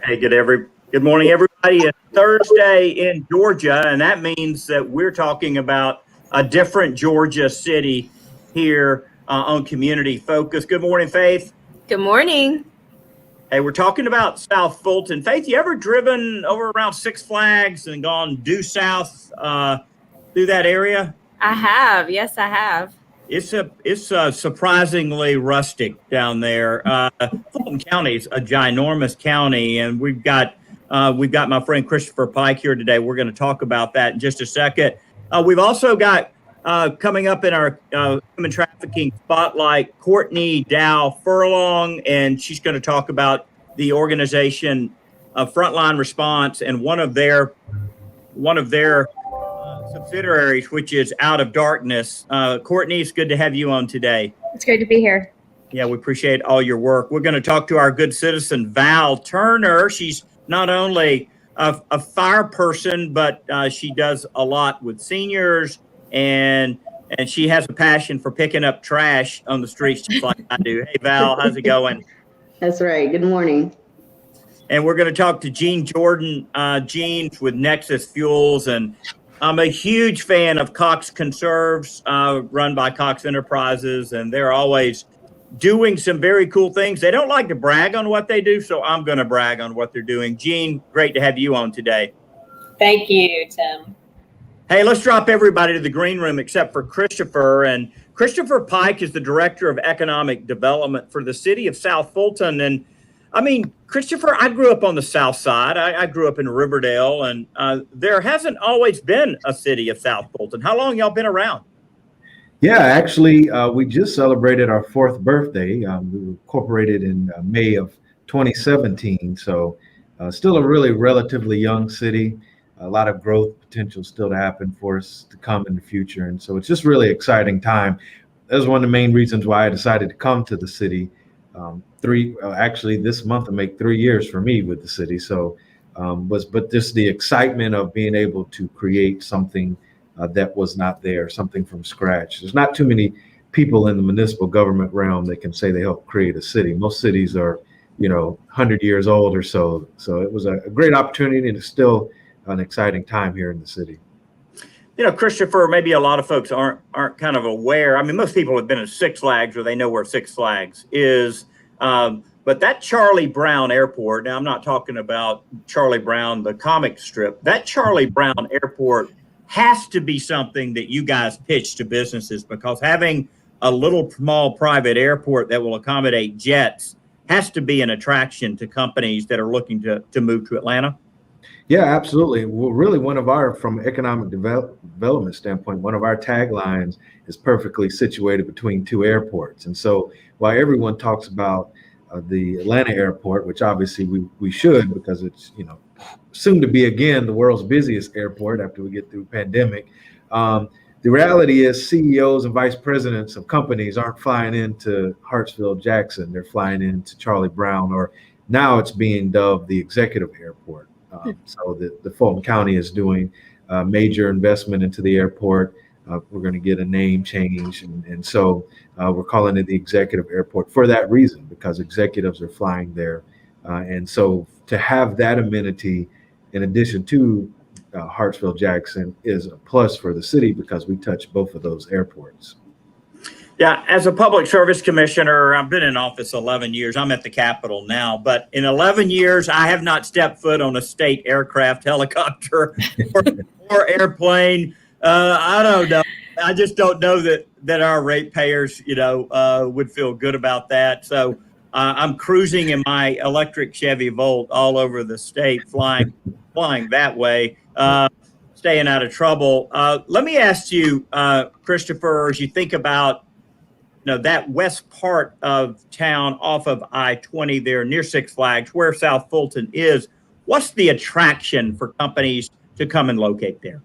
Good morning, everybody. It's Thursday in Georgia, and that means that we're talking about a different Georgia city here on Community Focus. Good morning, Faith. Good morning. Hey, we're talking about South Fulton. Faith, you ever driven over around Six Flags and gone due south through that area? I have. Yes, I have. It's surprisingly rustic down there. Fulton County is a ginormous county, and we've got my friend Christopher Pike here today. We're going to talk about that in just a second. We've also got coming up in our human trafficking spotlight, Courtney Dow Furlong, and she's going to talk about the organization Frontline Response and one of their subsidiaries, which is Out of Darkness. Courtney, it's good to have you on today. It's great to be here. Yeah, we appreciate all your work. We're going to talk to our good citizen, Val Turner. She's not only a fire person, but she does a lot with seniors, and she has a passion for picking up trash on the streets just like I do. Hey, Val, how's it going? That's right. Good morning. And we're going to talk to Gene Jordan. Gene's with Nexus Fuels, and I'm a huge fan of Cox Conserves, run by Cox Enterprises, and they're always doing some very cool things. They don't like to brag on what they do, so I'm going to brag on what they're doing. Gene, great to have you on today. Thank you, Tim. Hey, let's drop everybody to the green room except for Christopher. And Christopher Pike is the Director of Economic Development for the city of South Fulton. And I mean, Christopher, I grew up on the South Side. I grew up in Riverdale, and there hasn't always been a city of South Fulton. How long y'all been around? Yeah, actually, we just celebrated our 4th birthday. We were incorporated in May of 2017, so still a really relatively young city. A lot of growth potential still to happen for us to come in the future, and so it's just really exciting time. That was one of the main reasons why I decided to come to the city. Actually this month will make 3 years for me with the city. So, but just the excitement of being able to create something that was not there, something from scratch. There's not too many people in the municipal government realm that can say they helped create a city. Most cities are, 100 years old or so. So it was a great opportunity, and it's still an exciting time here in the city. Christopher, maybe a lot of folks aren't kind of aware. I mean, most people have been at Six Flags, or they know where Six Flags is. But that Charlie Brown Airport, now I'm not talking about Charlie Brown, the comic strip, that Charlie Brown Airport has to be something that you guys pitch to businesses, because having a little small private airport that will accommodate jets has to be an attraction to companies that are looking to move to Atlanta. Yeah, absolutely. Well, really, from economic development standpoint, one of our taglines is perfectly situated between 2 airports. And so while everyone talks about the Atlanta airport, which obviously we should, because it's, soon to be again the world's busiest airport after we get through pandemic. The reality is CEOs and vice presidents of companies aren't flying into Hartsfield-Jackson. They're flying into Charlie Brown, or now it's being dubbed the executive airport. So the Fulton County is doing a major investment into the airport. We're going to get a name change. And so we're calling it the executive airport for that reason, because executives are flying there. And so to have that amenity in addition to Hartsfield-Jackson is a plus for the city, because we touch both of those airports. Yeah, as a public service commissioner, I've been in office 11 years. I'm at the Capitol now, but in 11 years, I have not stepped foot on a state aircraft, helicopter, or airplane. I don't know. I just don't know that our ratepayers, would feel good about that. So I'm cruising in my electric Chevy Volt all over the state, flying that way, staying out of trouble. Let me ask you, Christopher, as you think about that west part of town off of I-20 there near Six Flags, where South Fulton is, what's the attraction for companies to come and locate there?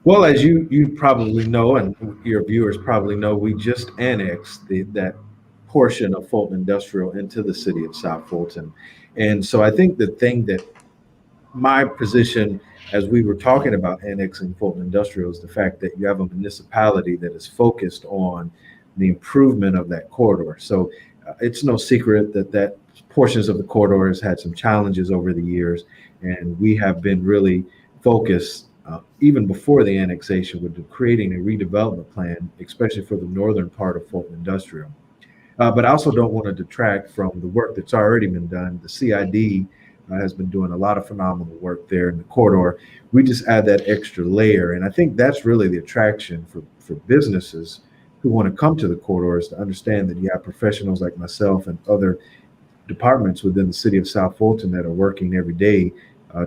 Well, as you probably know, and your viewers probably know, we just annexed that portion of Fulton Industrial into the city of South Fulton. And so I think the thing that my position, as we were talking about annexing Fulton Industrial, is the fact that you have a municipality that is focused on the improvement of that corridor. So it's no secret that portions of the corridor has had some challenges over the years, and we have been really focused, even before the annexation, with creating a redevelopment plan, especially for the northern part of Fulton Industrial. But I also don't want to detract from the work that's already been done. The CID has been doing a lot of phenomenal work there in the corridor. We just add that extra layer, and I think that's really the attraction for businesses who want to come to the corridors, to understand that you have professionals like myself and other departments within the city of South Fulton that are working every day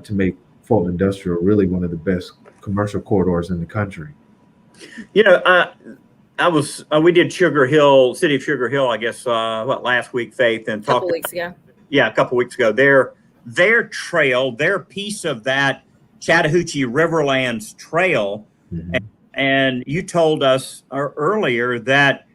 to make Fulton Industrial really one of the best commercial corridors in the country. You know, we did Sugar Hill, City of Sugar Hill, I guess, last week, Faith, and A couple weeks ago. Yeah, a couple weeks ago. Their trail, their piece of that Chattahoochee Riverlands trail, and you told us earlier that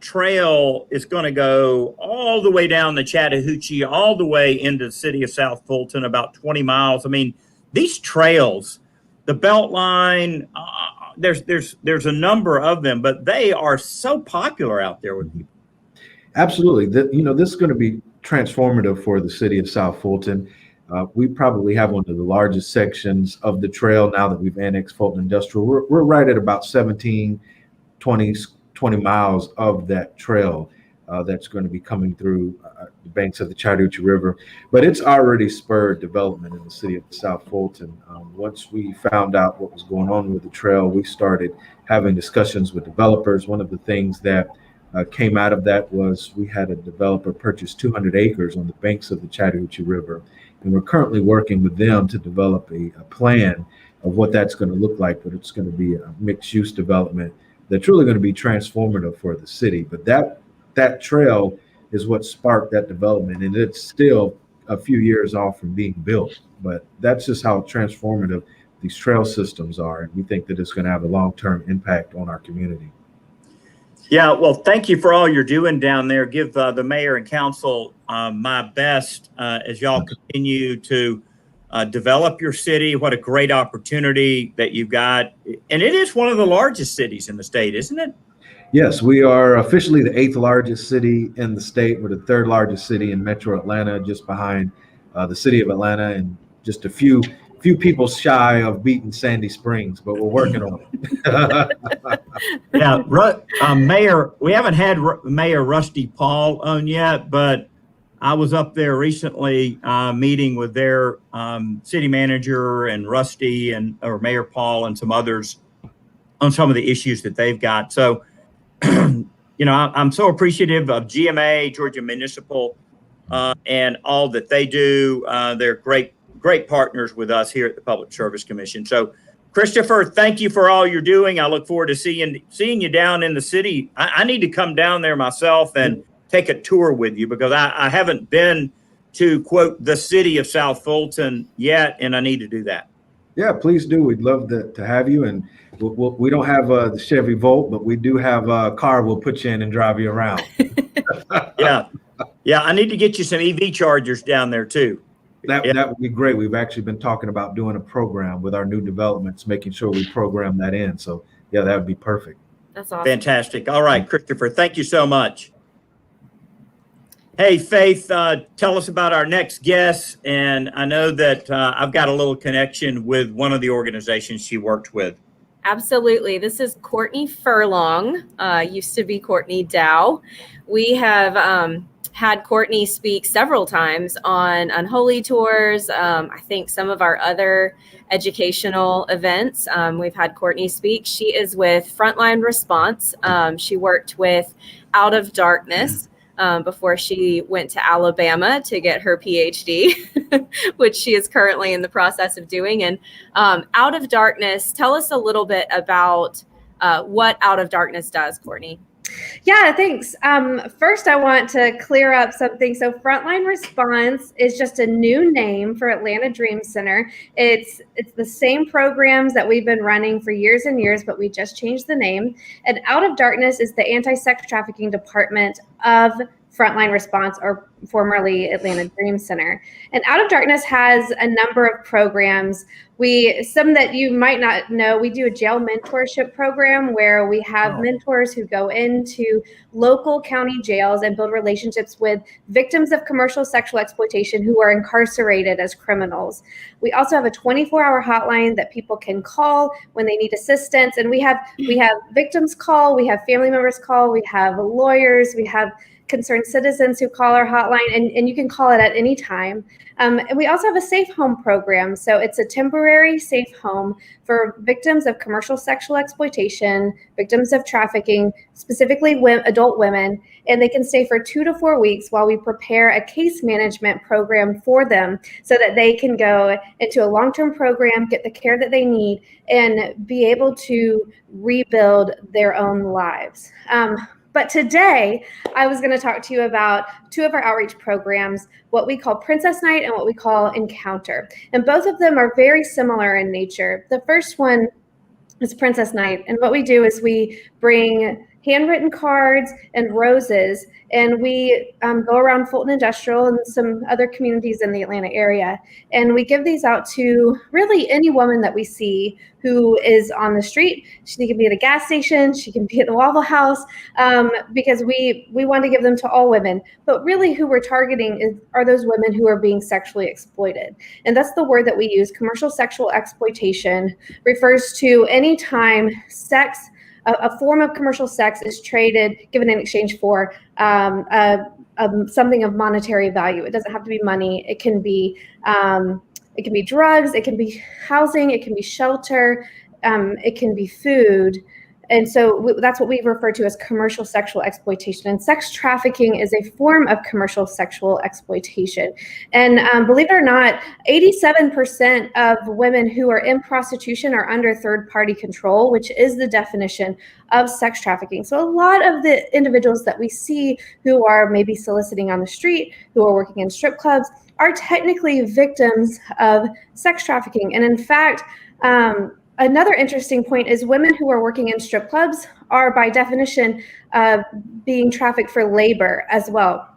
trail is going to go all the way down the Chattahoochee, all the way into the city of South Fulton, about 20 miles. I mean, these trails, the Beltline, there's a number of them, but they are so popular out there with people. Absolutely. This is going to be transformative for the city of South Fulton. We probably have one of the largest sections of the trail now that we've annexed Fulton Industrial. We're right at about 20 miles of that trail that's going to be coming through the banks of the Chattahoochee River. But it's already spurred development in the city of South Fulton. Once we found out what was going on with the trail, we started having discussions with developers. One of the things that came out of that was we had a developer purchase 200 acres on the banks of the Chattahoochee River. And we're currently working with them to develop a plan of what that's going to look like, but it's going to be a mixed-use development that's really going to be transformative for the city. But that trail is what sparked that development, and it's still a few years off from being built. But that's just how transformative these trail systems are, and we think that it's going to have a long-term impact on our community. Yeah, well, thank you for all you're doing down there. Give the mayor and council my best as y'all continue to develop your city. What a great opportunity that you've got. And it is one of the largest cities in the state, isn't it? Yes, we are officially the 8th largest city in the state. We're the 3rd largest city in Metro Atlanta, just behind the city of Atlanta, and just a few people shy of beating Sandy Springs, but we're working on it. Yeah, Mayor, we haven't had Mayor Rusty Paul on yet, but I was up there recently meeting with their city manager and Rusty or Mayor Paul and some others on some of the issues that they've got. So, I'm so appreciative of GMA, Georgia Municipal, and all that they do. They're great partners with us here at the Public Service Commission. So, Christopher, thank you for all you're doing. I look forward to seeing you down in the city. I need to come down there myself and take a tour with you, because I haven't been to, quote, the city of South Fulton yet, and I need to do that. Yeah, please do. We'd love to have you. And we don't have the Chevy Volt, but we do have a car we'll put you in and drive you around. Yeah, I need to get you some EV chargers down there too. That would be great. We've actually been talking about doing a program with our new developments, making sure we program that in. So yeah, that would be perfect. That's awesome. Fantastic. All right, Christopher, thank you so much. Hey, Faith, tell us about our next guest. And I know that I've got a little connection with one of the organizations she worked with. Absolutely. This is Courtney Furlong, used to be Courtney Dow. We have had Courtney speak several times on Unholy Tours. I think some of our other educational events, we've had Courtney speak. She is with Frontline Response. She worked with Out of Darkness before she went to Alabama to get her PhD, which she is currently in the process of doing. And Out of Darkness, tell us a little bit about what Out of Darkness does, Courtney. Yeah, thanks. First, I want to clear up something. So Frontline Response is just a new name for Atlanta Dream Center. It's the same programs that we've been running for years and years, but we just changed the name. And Out of Darkness is the anti-sex trafficking department of Frontline Response, or formerly Atlanta Dream Center. And Out of Darkness has a number of programs. Some that you might not know, we do a jail mentorship program where we have mentors who go into local county jails and build relationships with victims of commercial sexual exploitation who are incarcerated as criminals. We also have a 24-hour hotline that people can call when they need assistance. And we have victims call, we have family members call, we have lawyers, we have concerned citizens who call our hotline, and you can call it at any time. And we also have a safe home program. So it's a temporary safe home for victims of commercial sexual exploitation, victims of trafficking, specifically adult women, and they can stay for 2 to 4 weeks while we prepare a case management program for them so that they can go into a long-term program, get the care that they need, and be able to rebuild their own lives. But today, I was going to talk to you about 2 of our outreach programs, what we call Princess Night and what we call Encounter. And both of them are very similar in nature. The first one is Princess Night. And what we do is we bring handwritten cards and roses, and we go around Fulton Industrial and some other communities in the Atlanta area. And we give these out to really any woman that we see who is on the street. She can be at a gas station, she can be at the Waffle House, because we want to give them to all women. But really who we're targeting are those women who are being sexually exploited. And that's the word that we use. Commercial sexual exploitation refers to any time a form of commercial sex is given in exchange for something of monetary value. It doesn't have to be money. It can be drugs. It can be housing. It can be shelter. It can be food. And so that's what we refer to as commercial sexual exploitation. And sex trafficking is a form of commercial sexual exploitation. And believe it or not, 87% of women who are in prostitution are under third-party control, which is the definition of sex trafficking. So a lot of the individuals that we see who are maybe soliciting on the street, who are working in strip clubs, are technically victims of sex trafficking. And in fact, another interesting point is women who are working in strip clubs are by definition being trafficked for labor as well.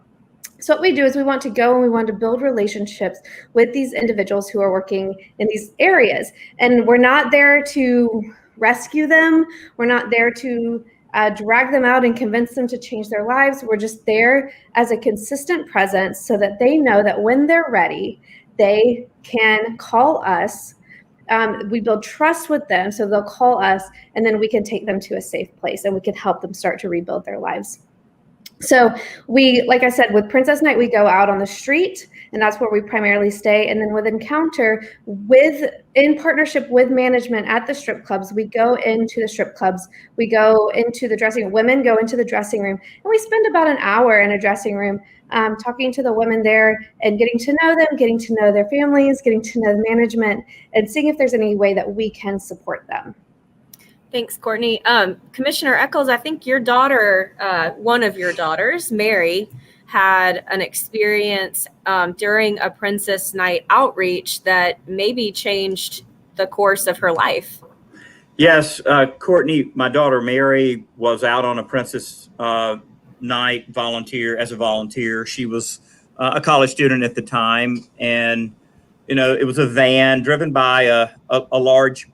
So what we do is we want to go and we want to build relationships with these individuals who are working in these areas. And we're not there to rescue them. We're not there to drag them out and convince them to change their lives. We're just there as a consistent presence so that they know that when they're ready, they can call us. We build trust with them, so they'll call us, and then we can take them to a safe place and we can help them start to rebuild their lives. So like I said, with Princess Night, we go out on the street, and that's where we primarily stay. And then with Encounter, in partnership with management at the strip clubs, we go into the strip clubs, we go into the dressing room, women go into the dressing room, and we spend about an hour in a dressing room talking to the women there and getting to know them, getting to know their families, getting to know the management, and seeing if there's any way that we can support them. Thanks, Courtney. Commissioner Eccles, I think your daughter, one of your daughters, Mary, had an experience during a Princess Night outreach that maybe changed the course of her life. Yes, Courtney, my daughter Mary was out on a Princess Night as a volunteer. She was a college student at the time, and it was a van driven by a large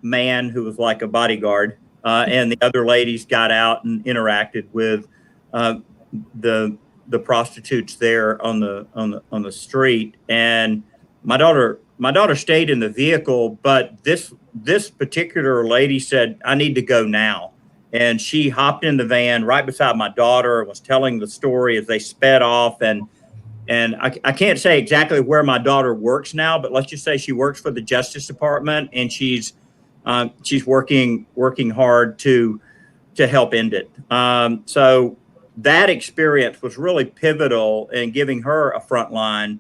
man who was like a bodyguard, and the other ladies got out and interacted with the prostitutes there on the street. And my daughter stayed in the vehicle, but this particular lady said, "I need to go now." And she hopped in the van right beside my daughter, was telling the story as they sped off. And I can't say exactly where my daughter works now, but let's just say she works for the Justice Department, and she's working hard to help end it. So that experience was really pivotal in giving her a frontline,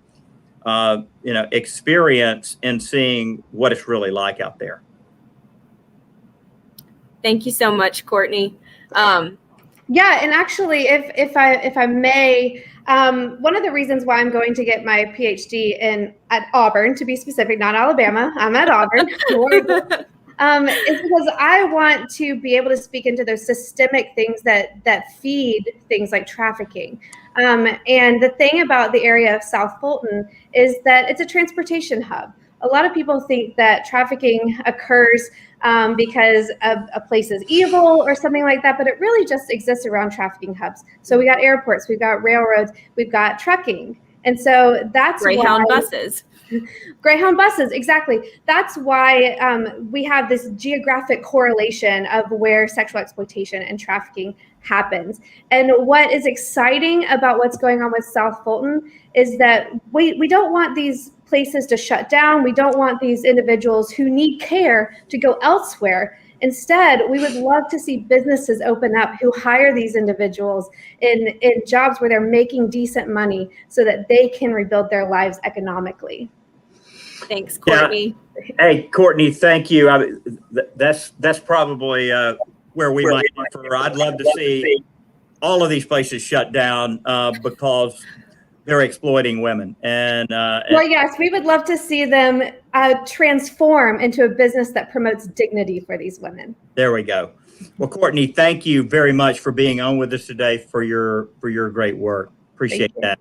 experience in seeing what it's really like out there. Thank you so much, Courtney. Yeah, and actually, if I may, one of the reasons why I'm going to get my PhD at Auburn, to be specific, not Alabama, I'm at Auburn. It's because I want to be able to speak into those systemic things that feed things like trafficking. And the thing about the area of South Fulton is that it's a transportation hub. A lot of people think that trafficking occurs because a place is evil or something like that, but it really just exists around trafficking hubs. So we got airports, we've got railroads, we've got trucking. And so that's Greyhound why buses. Greyhound buses, exactly. That's why we have this geographic correlation of where sexual exploitation and trafficking happens. And what is exciting about what's going on with South Fulton is that we don't want these places to shut down. We don't want these individuals who need care to go elsewhere. Instead, we would love to see businesses open up who hire these individuals in jobs where they're making decent money so that they can rebuild their lives economically. Thanks, Courtney. Yeah. Hey, Courtney, thank you. That's probably where we might differ. I'd love to see all of these places shut down because they're exploiting women. Well, yes, we would love to see them transform into a business that promotes dignity for these women. There we go. Well, Courtney, thank you very much for being on with us today for your great work. Appreciate that.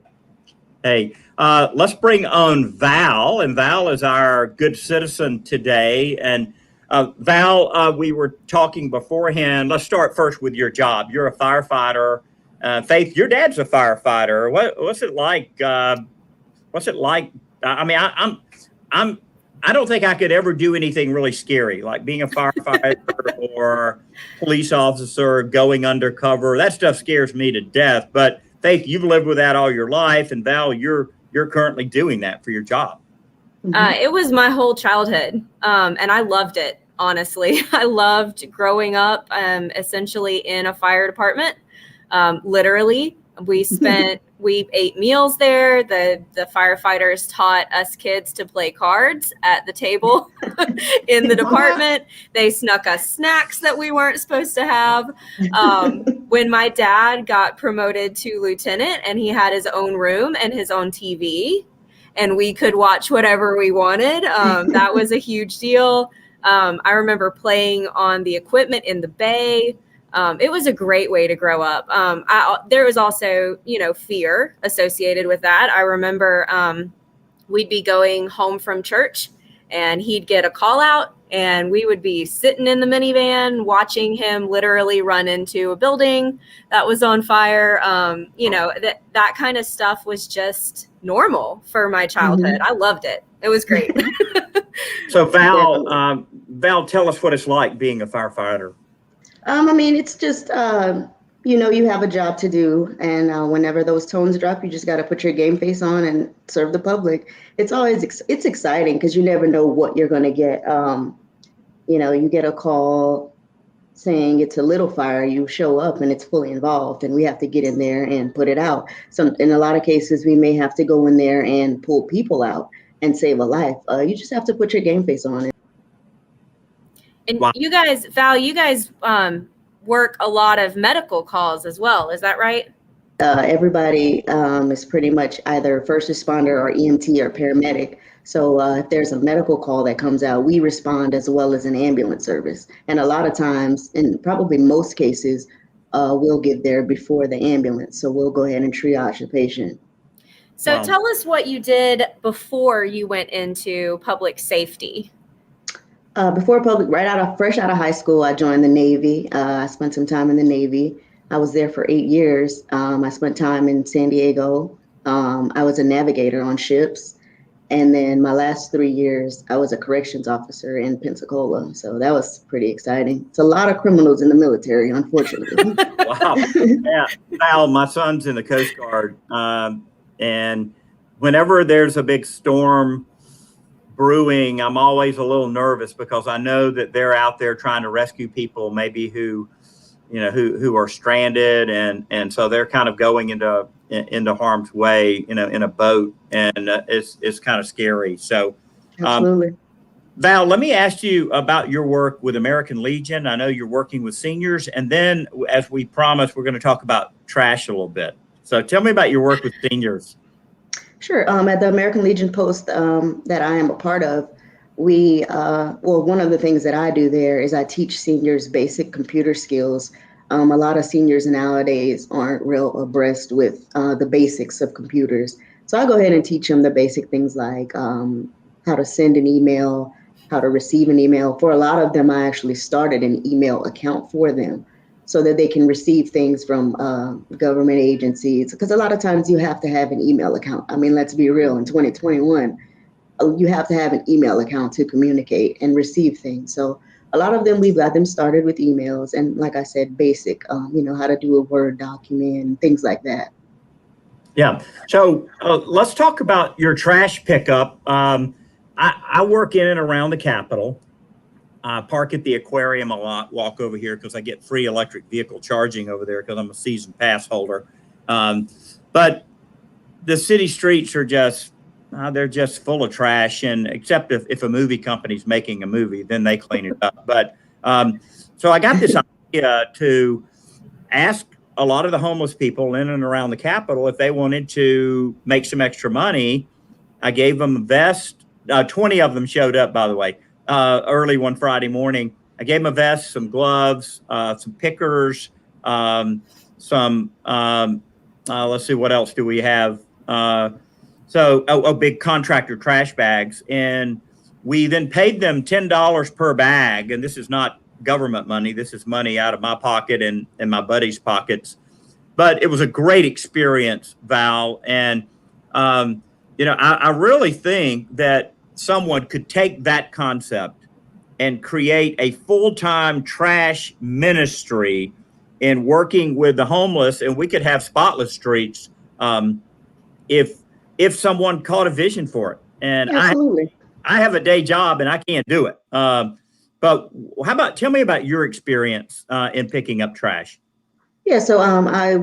Hey, let's bring on Val, and Val is our good citizen today. And Val, we were talking beforehand. Let's start first with your job. You're a firefighter. Faith, your dad's a firefighter. What's it like? What's it like? I mean, I don't think I could ever do anything really scary, like being a firefighter or police officer, going undercover. That stuff scares me to death. But Faith, you've lived with that all your life, and Val, you're currently doing that for your job. It was my whole childhood, and I loved it. Honestly, I loved growing up, essentially in a fire department. Literally, we ate meals there. The firefighters taught us kids to play cards at the table in the department. They snuck us snacks that we weren't supposed to have. When my dad got promoted to lieutenant and he had his own room and his own TV and we could watch whatever we wanted, that was a huge deal. I remember playing on the equipment in the bay. It was a great way to grow up. There was also, fear associated with that. I remember we'd be going home from church and he'd get a call out and we would be sitting in the minivan watching him literally run into a building that was on fire. That kind of stuff was just normal for my childhood. I loved it. It was great. So Val, tell us what it's like being a firefighter. I mean, it's just, you have a job to do. And whenever those tones drop, you just got to put your game face on and serve the public. It's always, it's exciting because you never know what you're going to get. You get a call saying it's a little fire, you show up and it's fully involved and we have to get in there and put it out. So in a lot of cases, we may have to go in there and pull people out and save a life. You just have to put your game face on it. And you guys, Val, work a lot of medical calls as well. Is that right? Everybody is pretty much either first responder or EMT or paramedic. So if there's a medical call that comes out, we respond as well as an ambulance service. And a lot of times, in probably most cases, we'll get there before the ambulance. So we'll go ahead and triage the patient. So tell us what you did before you went into public safety. Fresh out of high school, I joined the Navy. I spent some time in the Navy. I was there for 8 years. I spent time in San Diego. I was a navigator on ships. And then my last 3 years, I was a corrections officer in Pensacola. So that was pretty exciting. It's a lot of criminals in the military, unfortunately. Wow. Yeah. Val, my son's in the Coast Guard. And whenever there's a big storm brewing, I'm always a little nervous because I know that they're out there trying to rescue people maybe who are stranded. And so they're kind of going into harm's way, in a boat, and it's kind of scary. So, absolutely. Val, let me ask you about your work with American Legion. I know you're working with seniors, and then, as we promised, we're going to talk about trash a little bit. So, tell me about your work with seniors. Sure. At the American Legion post that I am a part of, one of the things that I do there is I teach seniors basic computer skills. A lot of seniors nowadays aren't real abreast with the basics of computers. So I go ahead and teach them the basic things like how to send an email, how to receive an email. For a lot of them, I actually started an email account for them so that they can receive things from government agencies. Because a lot of times you have to have an email account. I mean, let's be real, in 2021, you have to have an email account to communicate and receive things. So a lot of them, we've got them started with emails and, like I said, basic, how to do a Word document, things like that. Yeah. So let's talk about your trash pickup. I work in and around the Capitol. I park at the aquarium a lot, walk over here because I get free electric vehicle charging over there because I'm a season pass holder. But the city streets are just, they're just full of trash. And except if a movie company's making a movie, then they clean it up. But so I got this idea to ask a lot of the homeless people in and around the Capitol if they wanted to make some extra money. I gave them a vest. 20 of them showed up, by the way, early one Friday morning. I gave them a vest, some gloves, some pickers, some, let's see, what else do we have? Big contractor trash bags. And we then paid them $10 per bag. And this is not government money. This is money out of my pocket and my buddies' pockets. But it was a great experience, Val. And, I really think that someone could take that concept and create a full-time trash ministry in working with the homeless, and we could have spotless streets if someone caught a vision for it. And Absolutely. I have a day job and I can't do it. But tell me about your experience in picking up trash. Yeah, so I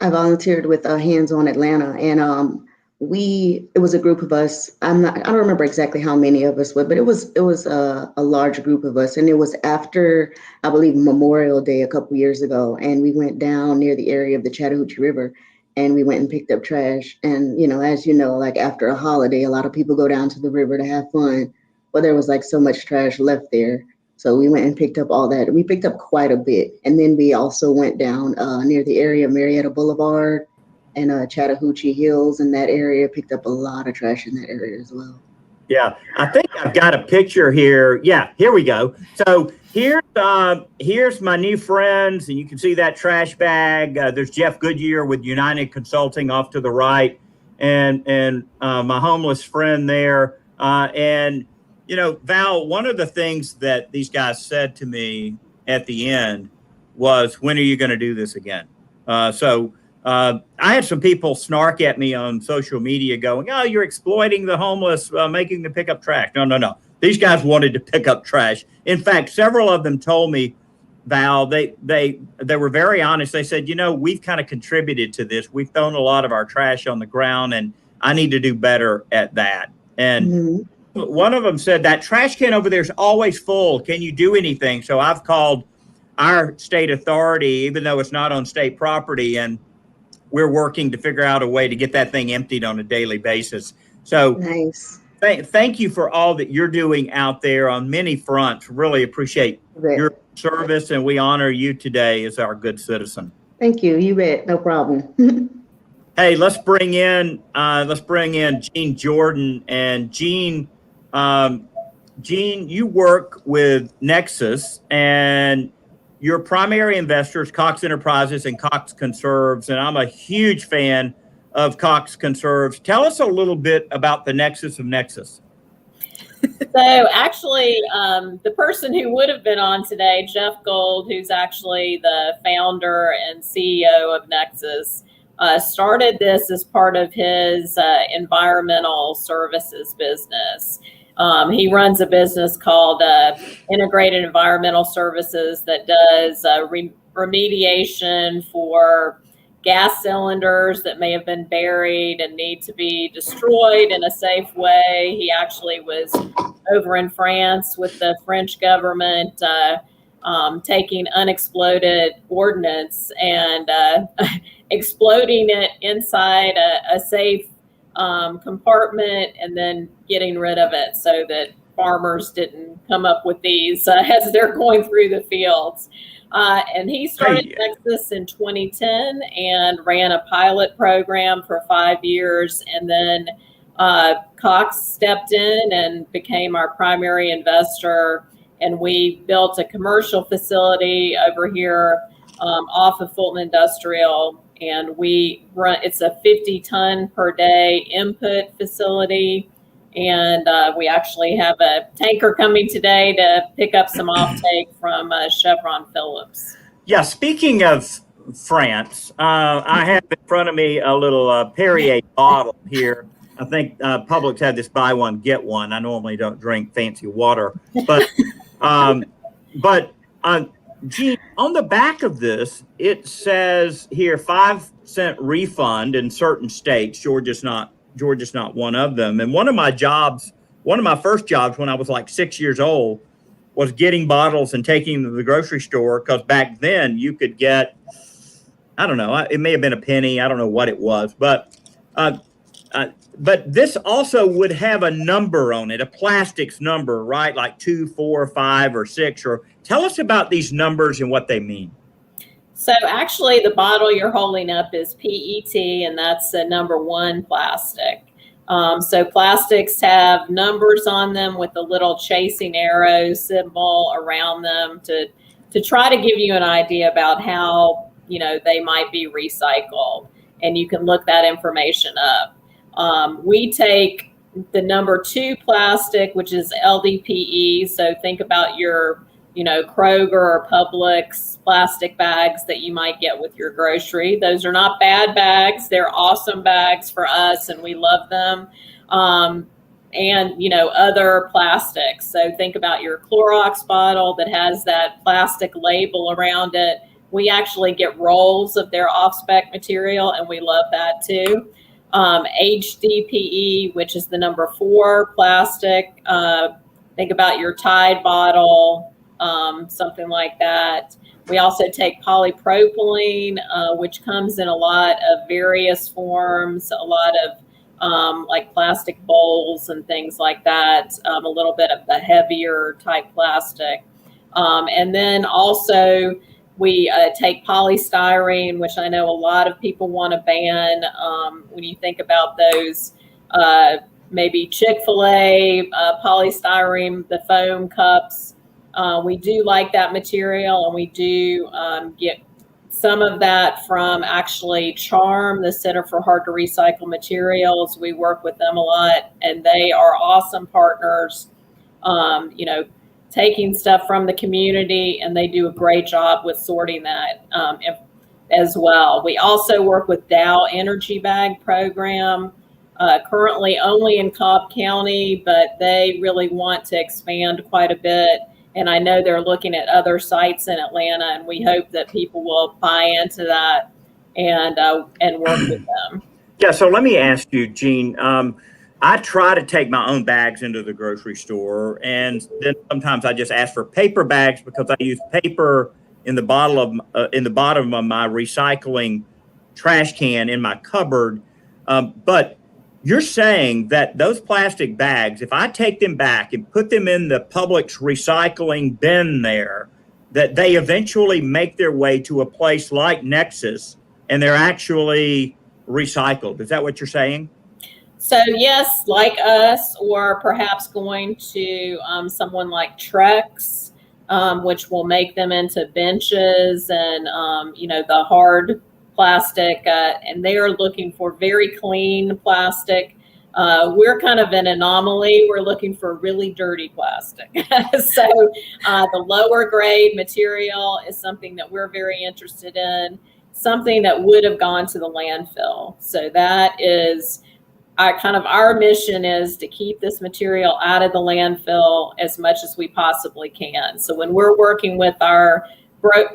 volunteered with Hands On Atlanta, and it was a group of us. I don't remember exactly how many of us were, but it was a large group of us, and it was after, I believe, Memorial Day a couple years ago, and we went down near the area of the Chattahoochee River, and we went and picked up trash. And as you know, like after a holiday, a lot of people go down to the river to have fun. Well, there was like so much trash left there. So we went and picked up all that. We picked up quite a bit. And then we also went down near the area of Marietta Boulevard and Chattahoochee Hills in that area, picked up a lot of trash in that area as well. Yeah, I think I've got a picture here. Yeah, here we go. So here's my new friends, and you can see that trash bag. There's Jeff Goodyear with United Consulting off to the right, and my homeless friend there. Val, one of the things that these guys said to me at the end was, when are you going to do this again? I had some people snark at me on social media going, oh, you're exploiting the homeless, making them pick up trash. No. These guys wanted to pick up trash. In fact, several of them told me, Val, they were very honest. They said, we've kind of contributed to this. We've thrown a lot of our trash on the ground, and I need to do better at that. And one of them said, that trash can over there is always full. Can you do anything? So I've called our state authority, even though it's not on state property, and we're working to figure out a way to get that thing emptied on a daily basis. So nice. Thank you for all that you're doing out there on many fronts. Really appreciate your service, and we honor you today as our good citizen. Thank you. You bet. No problem. Hey, let's bring in Jean Jordan. And Jean, you work with Nexus, and your primary investors, Cox Enterprises and Cox Conserves, and I'm a huge fan of Cox Conserves. Tell us a little bit about the Nexus of Nexus. So actually, the person who would have been on today, Jeff Gold, who's actually the founder and CEO of Nexus, started this as part of his environmental services business. He runs a business called Integrated Environmental Services that does remediation for gas cylinders that may have been buried and need to be destroyed in a safe way. He actually was over in France with the French government taking unexploded ordnance and exploding it inside a safe compartment and then getting rid of it so that farmers didn't come up with these as they're going through the fields. And he started Nexus in 2010 and ran a pilot program for 5 years. And then Cox stepped in and became our primary investor. And we built a commercial facility over here off of Fulton Industrial. And it's a 50-ton per day input facility. And we actually have a tanker coming today to pick up some offtake from Chevron Phillips. Yeah, speaking of France, I have in front of me a little Perrier bottle here. I think Publix had this buy one, get one. I normally don't drink fancy water, but Gene, on the back of this, it says here 5-cent refund in certain states. Georgia's not one of them. And one of my first jobs when I was like 6 years old was getting bottles and taking them to the grocery store, because back then you could get, I don't know, it may have been a penny. I don't know what it was, but this also would have a number on it, a plastics number, right? Like 2, 4, 5, or 6. Or tell us about these numbers and what they mean. So actually, the bottle you're holding up is PET, and that's the number 1 plastic. So plastics have numbers on them with a little chasing arrow symbol around them to try to give you an idea about how, they might be recycled. And you can look that information up. We take the number 2 plastic, which is LDPE. So think about your, Kroger or Publix plastic bags that you might get with your grocery. Those are not bad bags. They're awesome bags for us, and we love them. And, other plastics. So think about your Clorox bottle that has that plastic label around it. We actually get rolls of their off-spec material, and we love that too. HDPE, which is the number 4 plastic. Think about your Tide bottle, something like that. We also take polypropylene, which comes in a lot of various forms, a lot of like plastic bowls and things like that, a little bit of the heavier type plastic. And then also we take polystyrene, which I know a lot of people want to ban. When you think about those, maybe Chick-fil-A, polystyrene, the foam cups, we do like that material, and we do get some of that from actually Charm, the Center for Hard to Recycle Materials. We work with them a lot, and they are awesome partners. Taking stuff from the community, and they do a great job with sorting that as well. We also work with Dow Energy Bag Program, currently only in Cobb County, but they really want to expand quite a bit. And I know they're looking at other sites in Atlanta, and we hope that people will buy into that and work with them. Yeah, so let me ask you, Gene, I try to take my own bags into the grocery store, and then sometimes I just ask for paper bags because I use paper in the bottom of my recycling trash can in my cupboard. But you're saying that those plastic bags, if I take them back and put them in the Publix recycling bin there, that they eventually make their way to a place like Nexus, and they're actually recycled. Is that what you're saying? So yes, like us, or perhaps going to someone like Trex, which will make them into benches and, the hard plastic, and they are looking for very clean plastic. We're kind of an anomaly. We're looking for really dirty plastic. So the lower grade material is something that we're very interested in, something that would have gone to the landfill. So that is our mission, is to keep this material out of the landfill as much as we possibly can. So when we're working with our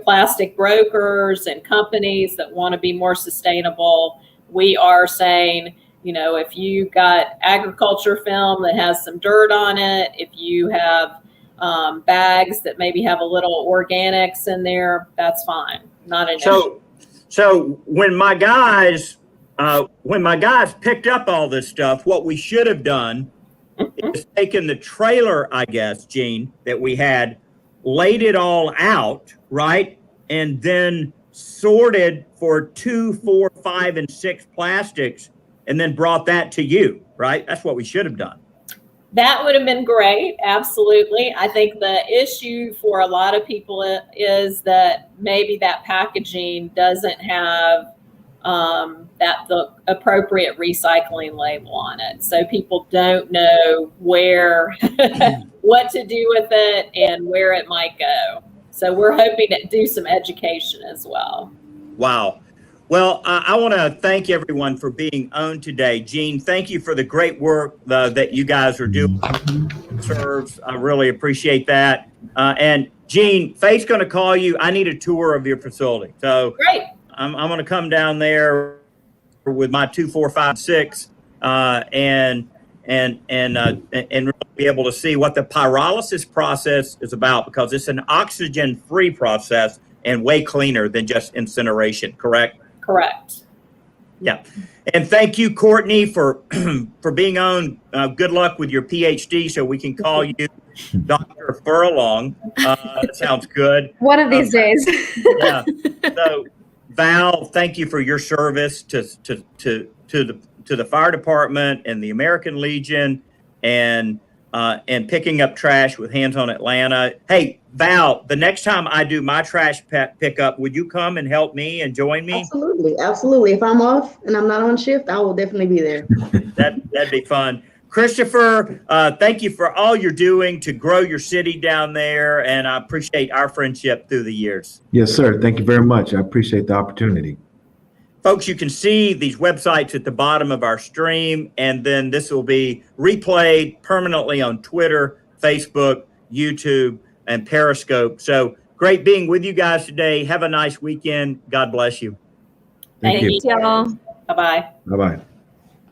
plastic brokers and companies that want to be more sustainable, we are saying, if you got agriculture film that has some dirt on it, if you have bags that maybe have a little organics in there, that's fine. Not an issue. So when my guys picked up all this stuff, what we should have done is is taken the trailer, I guess, Gene, that we had, laid it all out, right? And then sorted for 2, 4, 5, and 6 plastics, and then brought that to you, right? That's what we should have done. That would have been great. Absolutely. I think the issue for a lot of people is that maybe that packaging doesn't have the appropriate recycling label on it. So people don't know where, what to do with it and where it might go. So we're hoping to do some education as well. Wow. Well, I want to thank everyone for being on today. Gene, thank you for the great work that you guys are doing. Serves, I really appreciate that. And Gene, Faith's going to call you. I need a tour of your facility. So great. I'm going to come down there with my 2, 4, 5, 6, and really be able to see what the pyrolysis process is about, because it's an oxygen-free process and way cleaner than just incineration. Correct? Correct. Yeah. And thank you, Courtney, for being on. Good luck with your PhD, so we can call you Dr. Furlong. That sounds good. One of these days. Yeah. So, Val, thank you for your service to the fire department and the American Legion, and picking up trash with Hands on Atlanta. Hey, Val, the next time I do my trash pickup, would you come and help me and join me? Absolutely. Absolutely. If I'm off and I'm not on shift, I will definitely be there. That'd be fun. Christopher, thank you for all you're doing to grow your city down there, and I appreciate our friendship through the years. Yes, sir. Thank you very much. I appreciate the opportunity. Folks, you can see these websites at the bottom of our stream, and then this will be replayed permanently on Twitter, Facebook, YouTube, and Periscope. So great being with you guys today. Have a nice weekend. God bless you. Thank you. Y'all. Bye-bye. Bye-bye.